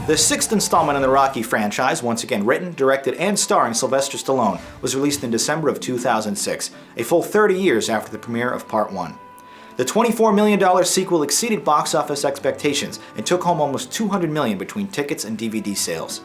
The sixth installment in the Rocky franchise, once again written, directed, and starring Sylvester Stallone, was released in December of 2006, a full 30 years after the premiere of Part 1. The $24 million sequel exceeded box office expectations and took home almost $200 million between tickets and DVD sales.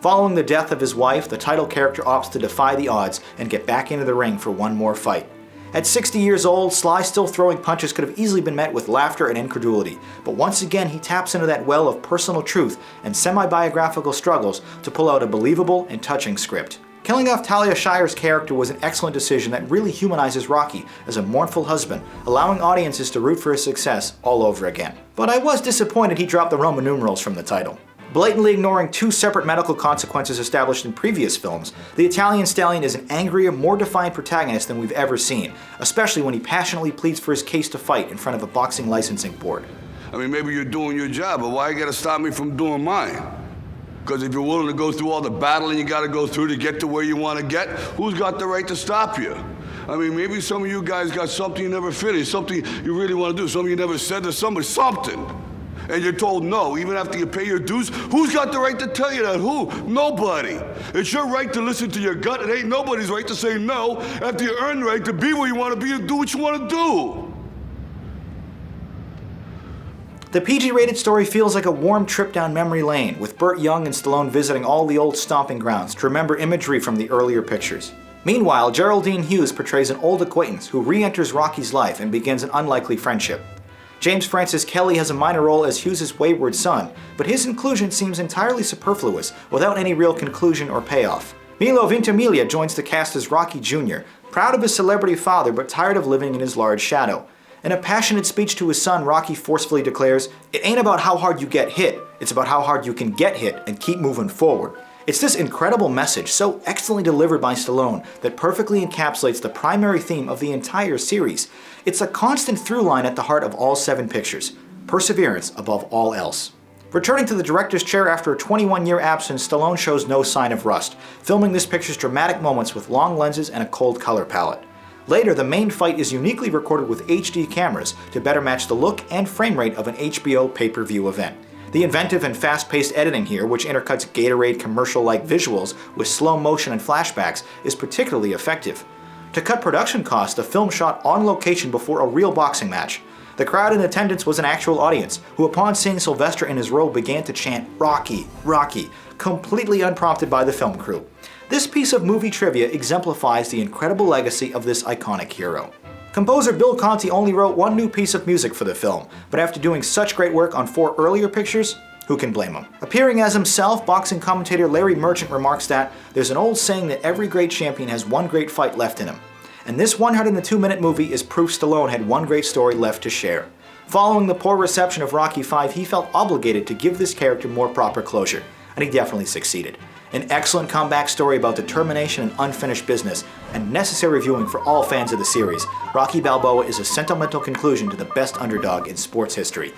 Following the death of his wife, the title character opts to defy the odds and get back into the ring for one more fight. At 60 years old, Sly still throwing punches could have easily been met with laughter and incredulity, but once again he taps into that well of personal truth and semi-biographical struggles to pull out a believable and touching script. Killing off Talia Shire's character was an excellent decision that really humanizes Rocky as a mournful husband, allowing audiences to root for his success all over again. But I was disappointed he dropped the Roman numerals from the title. Blatantly ignoring two separate medical consequences established in previous films, the Italian Stallion is an angrier, more defiant protagonist than we've ever seen, especially when he passionately pleads for his case to fight in front of a boxing licensing board. I mean, maybe you're doing your job, but why you gotta stop me from doing mine? Because if you're willing to go through all the battling you gotta go through to get to where you wanna get, who's got the right to stop you? I mean, maybe some of you guys got something you never finished, something you really wanna do, something you never said to somebody, something. And you're told no, even after you pay your dues. Who's got the right to tell you that? Who? Nobody. It's your right to listen to your gut. It ain't nobody's right to say no after you earn the right to be where you want to be and do what you want to do. The PG-rated story feels like a warm trip down memory lane, with Burt Young and Stallone visiting all the old stomping grounds to remember imagery from the earlier pictures. Meanwhile, Geraldine Hughes portrays an old acquaintance who re-enters Rocky's life and begins an unlikely friendship. James Francis Kelly has a minor role as Hughes' wayward son, but his inclusion seems entirely superfluous, without any real conclusion or payoff. Milo Ventimiglia joins the cast as Rocky Jr., proud of his celebrity father but tired of living in his large shadow. In a passionate speech to his son, Rocky forcefully declares, "It ain't about how hard you get hit, it's about how hard you can get hit and keep moving forward." It's this incredible message, so excellently delivered by Stallone, that perfectly encapsulates the primary theme of the entire series. It's a constant through line at the heart of all 7 pictures: perseverance above all else. Returning to the director's chair after a 21-year absence, Stallone shows no sign of rust, filming this picture's dramatic moments with long lenses and a cold color palette. Later, the main fight is uniquely recorded with HD cameras to better match the look and frame rate of an HBO pay-per-view event. The inventive and fast-paced editing here, which intercuts Gatorade commercial-like visuals with slow motion and flashbacks, is particularly effective. To cut production costs, the film shot on location before a real boxing match. The crowd in attendance was an actual audience, who upon seeing Sylvester in his robe began to chant "Rocky, Rocky," completely unprompted by the film crew. This piece of movie trivia exemplifies the incredible legacy of this iconic hero. Composer Bill Conti only wrote one new piece of music for the film, but after doing such great work on 4 earlier pictures, who can blame him? Appearing as himself, boxing commentator Larry Merchant remarks that there's an old saying that every great champion has one great fight left in him. And this 102-minute movie is proof Stallone had one great story left to share. Following the poor reception of Rocky V, he felt obligated to give this character more proper closure, and he definitely succeeded. An excellent comeback story about determination and unfinished business, and necessary viewing for all fans of the series, Rocky Balboa is a sentimental conclusion to the best underdog in sports history.